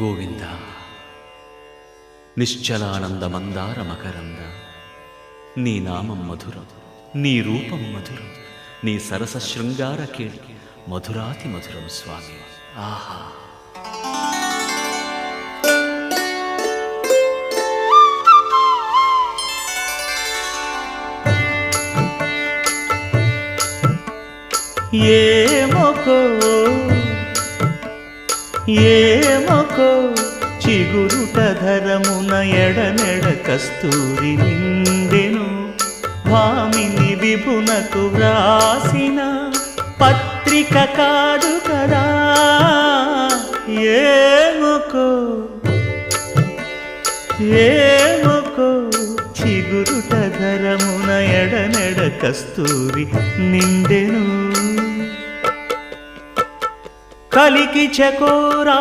గోవింద నిశ్చలానంద మందార మకరంద నీ నామం మధురం, నీ రూపం మధురం, నీ సరస శృంగార కేళి మధురాతి మధురం స్వామి. ఆహా! ఏమొకో చిగురుట ధరమున ఎడనెడ కస్తూరి నిండెను. భామిని విభునకు వ్రాసిన పత్రిక కాదు కదా. ఏమొకో చిగురుట ధరమున ఎడనెడ కస్తూరి నిండెను. కలికి చకోరా